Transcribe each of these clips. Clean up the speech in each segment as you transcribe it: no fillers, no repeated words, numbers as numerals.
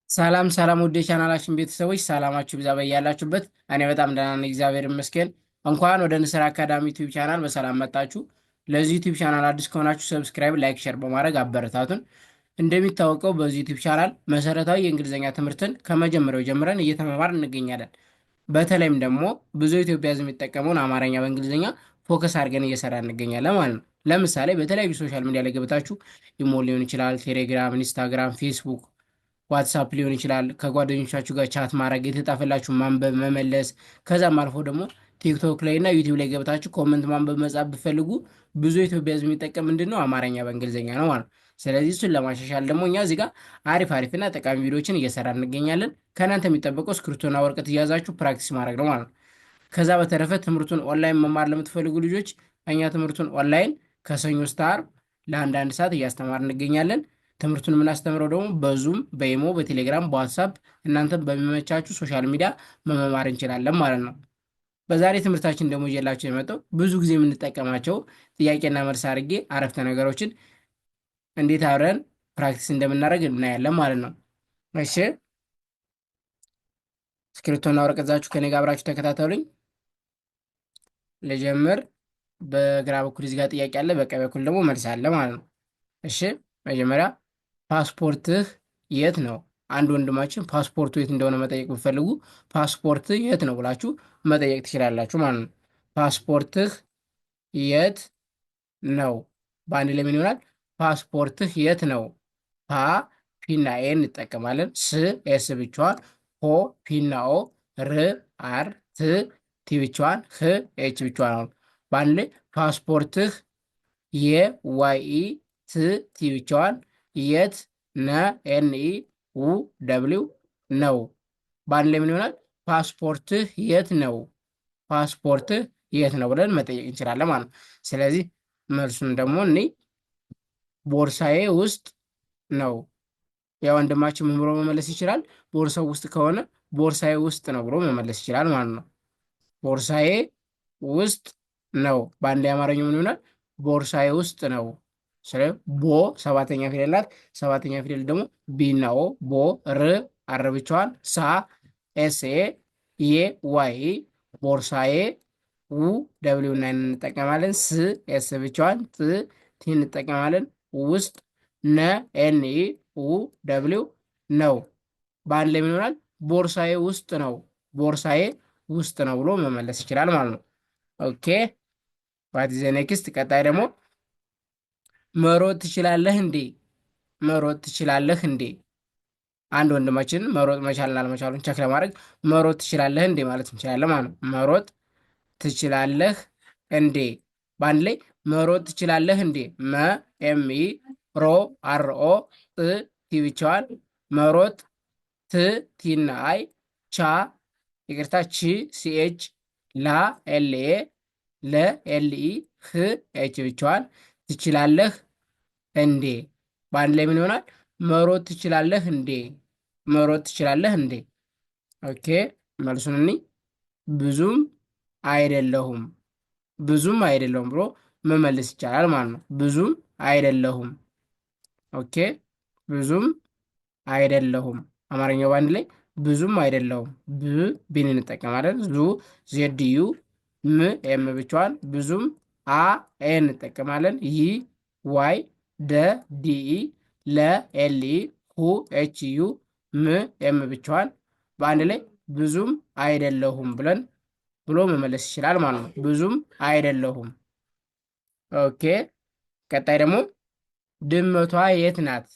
ሰላም ሰላም ውድ የቻናላችን ቤተሰቦች ሰላማችሁ ብዛ በያላችሁበት። እኔ በጣም ደህና ነኝ፣ እግዚአብሔር ይመስገን። እንኳን ወደ ንስር አካዳሚ ዩቲዩብ ቻናል በሰላም መጣችሁ። ለዚህ ዩቲዩብ ቻናል አዲስ ከሆናችሁ ሰብስክራይብ፣ ላይክ፣ ሼር በማድረግ አበረታቱን። እንደሚታወቀው በዚህ ዩቲዩብ ቻናል መሰረታዊ የእንግሊዝኛ ትምህርትን ከመጀመሪያው ጀምረን እየተመማር እንገኛለን። በተለይም ደግሞ ብዙ ኢትዮጵያ ሕዝብ የሚጠቀመውን አማርኛ በእንግሊዝኛ ፎከስ አድርገን እየሰራ እንገኛለን ማለት ነው። ለምሳሌ በተለያዩ ሶሻል ሚዲያ ላይ ገብታችሁ ኢሞ ሊሆን ይችላል፣ ቴሌግራም፣ ኢንስታግራም፣ ፌስቡክ ዋትሳፕ ሊሆን ይችላል። ከጓደኞቻችሁ ጋር ቻት ማድረግ፣ የተጻፈላችሁ ማንበብ፣ መመለስ ከዛም አልፎ ደግሞ ቲክቶክ ላይ እና ዩቲዩብ ላይ ገብታችሁ ኮመንት ማንበብ፣ መጻፍ ብፈልጉ ብዙ ኢትዮጵያ ሕዝብ የሚጠቀም ምንድን ነው አማርኛ በእንግሊዝኛ ነው ማለት ነው። ስለዚህ እሱን ለማሻሻል ደግሞ እኛ እዚህ ጋር አሪፍ አሪፍና ጠቃሚ ቪዲዮችን እየሰራ እንገኛለን። ከእናንተ የሚጠበቀው እስክሪብቶና ወረቀት እያያዛችሁ ፕራክቲስ ማድረግ ነው ማለት ነው። ከዛ በተረፈ ትምህርቱን ኦንላይን መማር ለምትፈልጉ ልጆች እኛ ትምህርቱን ኦንላይን ከሰኞ እስከ ዓርብ ለአንዳንድ ሰዓት እያስተማር እንገኛለን። ትምህርቱን የምናስተምረው ደግሞ በዙም በኢሞ በቴሌግራም በዋትሳፕ እናንተም በሚመቻችሁ ሶሻል ሚዲያ መመማር እንችላለን ማለት ነው። በዛሬ ትምህርታችን ደግሞ ይዤላችሁ የመጣው ብዙ ጊዜ የምንጠቀማቸው ጥያቄና መልስ አድርጌ አረፍተ ነገሮችን እንዴት አብረን ፕራክቲስ እንደምናደርግ እናያለን ማለት ነው። እሺ እስክሪብቶና ወረቀታችሁ ከኔ ጋር አብራችሁ ተከታተሉኝ። ልጀምር። በግራ በኩል እዚህ ጋር ጥያቄ አለ፣ በቀኝ በኩል ደግሞ መልስ አለ ማለት ነው። እሺ መጀመሪያ ፓስፖርትህ የት ነው? አንድ ወንድማችን ፓስፖርቱ የት እንደሆነ መጠየቅ ብትፈልጉ ፓስፖርትህ የት ነው ብላችሁ መጠየቅ ትችላላችሁ ማለት ነው። ፓስፖርትህ የት ነው በአንድ ላይ ምን ይሆናል? ፓስፖርትህ የት ነው። ፓ ፒና ኤ እንጠቀማለን። ስ ኤስ ብቻዋን፣ ሆ ፒና ኦ፣ ር አር፣ ት ቲ ብቻዋን፣ ህ ኤች ብቻዋን። አሁን በአንድ ላይ ፓስፖርትህ የዋይ ት ቲ ብቻዋን፣ የት ነ ኤን ኢ ው ደብሊው ነው። በአንድ ላይ ምን ይሆናል? ፓስፖርትህ የት ነው። ፓስፖርትህ የት ነው ብለን መጠየቅ እንችላለን ማለት ነው። ስለዚህ መልሱን ደግሞ እኔ ቦርሳዬ ውስጥ ነው። ያ ወንድማችን ምን ብሎ መመለስ ይችላል? ቦርሳው ውስጥ ከሆነ ቦርሳዬ ውስጥ ነው ብሎ መመለስ ይችላል ማለት ነው። ቦርሳዬ ውስጥ ነው። በአንድ የአማርኛው ምን ይሆናል? ቦርሳዬ ውስጥ ነው። ስለ ቦ ሰባተኛ ፊደል ናት። ሰባተኛ ፊደል ደግሞ ቢና ኦ፣ ቦ ር አር ብቻዋን፣ ሳ ኤስ ኤ፣ ዬ ዋይ ቦርሳዬ፣ ው ደብሊው እና እንጠቀማለን። ስ ኤስ ብቻዋን፣ ጥ ቲ እንጠቀማለን። ውስጥ ነ ኤን ኢ ው ደብሊው ነው። በአንድ ላይ ምን ይሆናል? ቦርሳዬ ውስጥ ነው። ቦርሳዬ ውስጥ ነው ብሎ መመለስ ይችላል ማለት ነው። ኦኬ ዋት ኢዝ ኔክስት? ቀጣይ ደግሞ መሮጥ ትችላለህ እንዴ? መሮጥ ትችላለህ እንዴ? አንድ ወንድማችን መሮጥ መቻልና አለመቻሉን ቸክ ለማድረግ መሮጥ ትችላለህ እንዴ ማለት እንችላለን ማለት ነው። መሮጥ ትችላለህ እንዴ? በአንድ ላይ መሮጥ ትችላለህ እንዴ። መ ኤም ኢ ሮ አር ኦ፣ ጥ ቲ ብቻዋን፣ መሮጥ፣ ት ቲና አይ፣ ቻ ይቅርታ ቺ ሲኤች፣ ላ ኤልኤ፣ ለ ኤልኢ፣ ህ ኤች ብቻዋን፣ ትችላለህ እንዴ። በአንድ ላይ ምን ይሆናል? መሮጥ ትችላለህ እንዴ። መሮጥ ትችላለህ እንዴ። ኦኬ መልሱን እኒ ብዙም አይደለሁም። ብዙም አይደለሁም ብሎ መመለስ ይቻላል ማለት ነው። ብዙም አይደለሁም። ኦኬ ብዙም አይደለሁም። አማርኛው በአንድ ላይ ብዙም አይደለሁም። ብ ቢን እንጠቀማለን። ዙ ዜድ ዩ፣ ም ኤም ብቻዋን፣ ብዙም አ ኤ እንጠቀማለን። ይ ዋይ ደ ዲኢ፣ ለ ኤልኢ፣ ሁ ኤች ዩ፣ ም ኤም ብቻዋን፣ በአንድ ላይ ብዙም አይደለሁም ብለን ብሎ መመለስ ይችላል ማለት ነው። ብዙም አይደለሁም። ኦኬ ቀጣይ ደግሞ ድመቷ የት ናት?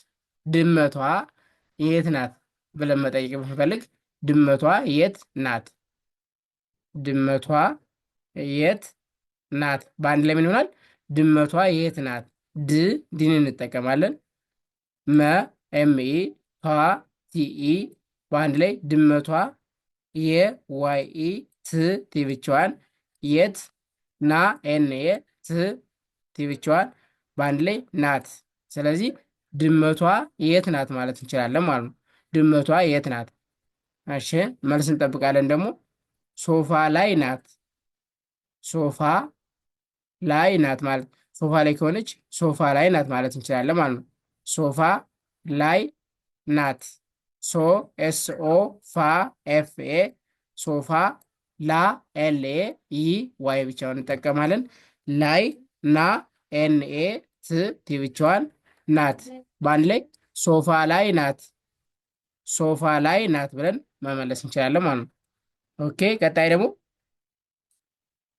ድመቷ የት ናት ብለን መጠየቅ ብንፈልግ ድመቷ የት ናት? ድመቷ የት ናት? በአንድ ላይ ምን ይሆናል? ድመቷ የት ናት። ድ ዲን እንጠቀማለን። መ ኤምኢ፣ ቷ ቲኢ፣ በአንድ ላይ ድመቷ፣ የዋይኢ ት ቲ ብቻዋን፣ የት ና ኤንኤ ት ቲ ብቻዋን፣ በአንድ ላይ ናት። ስለዚህ ድመቷ የት ናት ማለት እንችላለን ማለት ነው። ድመቷ የት ናት? እሺ መልስ እንጠብቃለን። ደግሞ ሶፋ ላይ ናት። ሶፋ ላይ ናት ማለት ሶፋ ላይ ከሆነች ሶፋ ላይ ናት ማለት እንችላለን ማለት ነው። ሶፋ ላይ ናት። ሶ ኤስኦ ፋ ኤፍኤ ሶፋ ላ ኤልኤ ይ ዋይ ብቻውን እንጠቀማለን። ላይ ና ኤንኤ ት ቲ ብቻዋን ናት። በአንድ ላይ ሶፋ ላይ ናት፣ ሶፋ ላይ ናት ብለን መመለስ እንችላለን ማለት ነው። ኦኬ ቀጣይ ደግሞ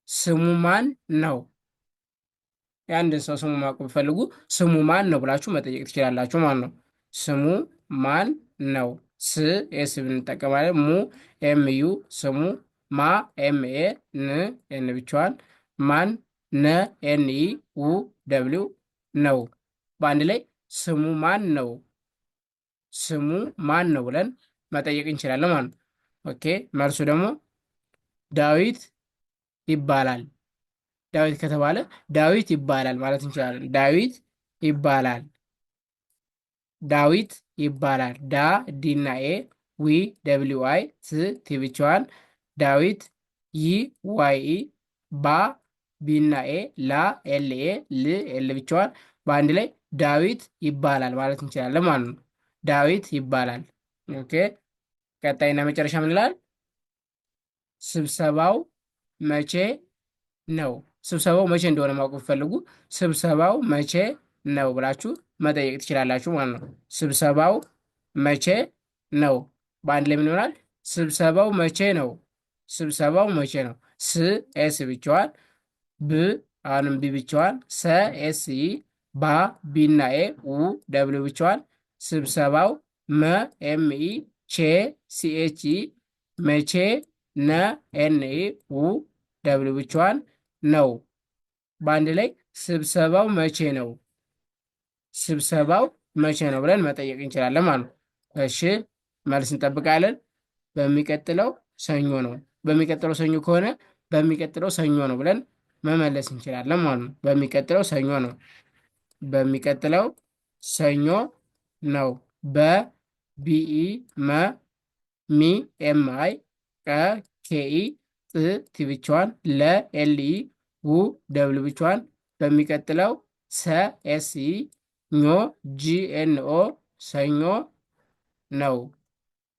ስሙ ማን ነው? የአንድን ሰው ስሙ ማወቅ ብትፈልጉ ስሙ ማን ነው ብላችሁ መጠየቅ ትችላላችሁ ማለት ነው። ስሙ ማን ነው? ስ ኤስ ብንጠቀማለን። ሙ ኤም ዩ ስሙ፣ ማ ኤም ኤ ን ኤን ብቻዋን፣ ማን ነ ኤን ኢ ው ደብሊው ነው። በአንድ ላይ ስሙ ማን ነው፣ ስሙ ማን ነው ብለን መጠየቅ እንችላለን ማለት ነው። ኦኬ መልሱ ደግሞ ዳዊት ይባላል። ዳዊት ከተባለ ዳዊት ይባላል ማለት እንችላለን። ዳዊት ይባላል፣ ዳዊት ይባላል። ዳ ዲና ኤ ዊ ደብሊው አይ ት ቲ ብቻዋን ዳዊት ይ ዋይ ኢ ባ ቢና ኤ ላ ኤል ኤ ል ኤል ብቻዋን በአንድ ላይ ዳዊት ይባላል ማለት እንችላለን ማለት ነው። ዳዊት ይባላል። ኦኬ ቀጣይና መጨረሻ ምን ይላል? ስብሰባው መቼ ነው? ስብሰባው መቼ እንደሆነ ማወቅ ብትፈልጉ ስብሰባው መቼ ነው ብላችሁ መጠየቅ ትችላላችሁ ማለት ነው። ስብሰባው መቼ ነው? በአንድ ላይ ምን ይሆናል? ስብሰባው መቼ ነው? ስብሰባው መቼ ነው? ስ ኤስ ብቻዋን፣ ብ አሁንም ቢ ብቻዋን፣ ሰ ኤስ ኢ ባ ቢና ኤ ው ደብሊው ብቻዋን፣ ስብሰባው መ ኤም ኢ ቼ ሲኤች ኢ መቼ ነ ኤን ኢ ው ደብሊው ብቻዋን ነው። በአንድ ላይ ስብሰባው መቼ ነው፣ ስብሰባው መቼ ነው ብለን መጠየቅ እንችላለን ማለት ነው። እሺ መልስ እንጠብቃለን። በሚቀጥለው ሰኞ ነው። በሚቀጥለው ሰኞ ከሆነ በሚቀጥለው ሰኞ ነው ብለን መመለስ እንችላለን ማለት ነው። በሚቀጥለው ሰኞ ነው። በሚቀጥለው ሰኞ ነው። በቢኢ መ ሚ ኤም አይ ቀ ኬኢ ጥ ቲ ብቻዋን ለ ኤል ኢ ው ደብል ብቻዋን በሚቀጥለው ሰ ኤስ ኢ ኞ ጂ ኤን ኦ ሰኞ ነው።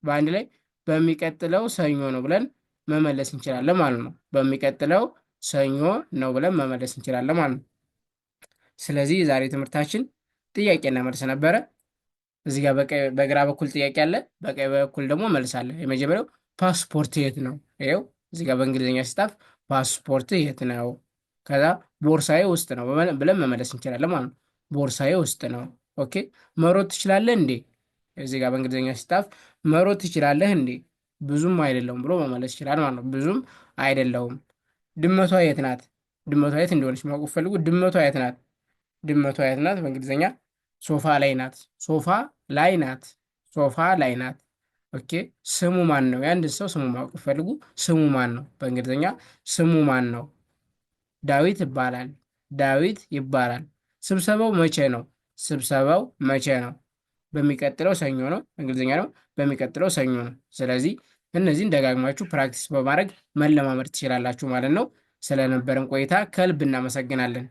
በአንድ ላይ በሚቀጥለው ሰኞ ነው ብለን መመለስ እንችላለን ማለት ነው። በሚቀጥለው ሰኞ ነው ብለን መመለስ እንችላለን ማለት ነው። ስለዚህ የዛሬ ትምህርታችን ጥያቄና መልስ ነበረ። እዚህ ጋር በግራ በኩል ጥያቄ አለ፣ በቀኝ በኩል ደግሞ መልስ አለ። የመጀመሪያው ፓስፖርት የት ነው? ይኸው እዚህ ጋር በእንግሊዝኛ ሲጻፍ ፓስፖርት የት ነው? ከዛ ቦርሳዬ ውስጥ ነው ብለን መመለስ እንችላለን ማለት ነው። ቦርሳዬ ውስጥ ነው። ኦኬ መሮጥ ትችላለህ እንዴ? እዚህ ጋር በእንግሊዝኛ ሲጻፍ መሮጥ ትችላለህ እንዴ? ብዙም አይደለውም ብሎ መመለስ ይችላል ማለት ነው። ብዙም አይደለውም። ድመቷ የት ናት? ድመቷ የት እንደሆነች ማወቅ ፈልጉ። ድመቷ የት ናት? ድመቷ የት ናት? በእንግሊዝኛ ሶፋ ላይ ናት። ሶፋ ላይ ናት። ሶፋ ላይ ናት። ኦኬ ስሙ ማን ነው? የአንድ ሰው ስሙ ማወቅ ፈልጉ። ስሙ ማን ነው? በእንግሊዝኛ ስሙ ማን ነው? ዳዊት ይባላል። ዳዊት ይባላል። ስብሰባው መቼ ነው? ስብሰባው መቼ ነው? በሚቀጥለው ሰኞ ነው። እንግሊዝኛ ነው። በሚቀጥለው ሰኞ ነው። ስለዚህ እነዚህን ደጋግማችሁ ፕራክቲስ በማድረግ መለማመድ ትችላላችሁ ማለት ነው። ስለነበረን ቆይታ ከልብ እናመሰግናለን።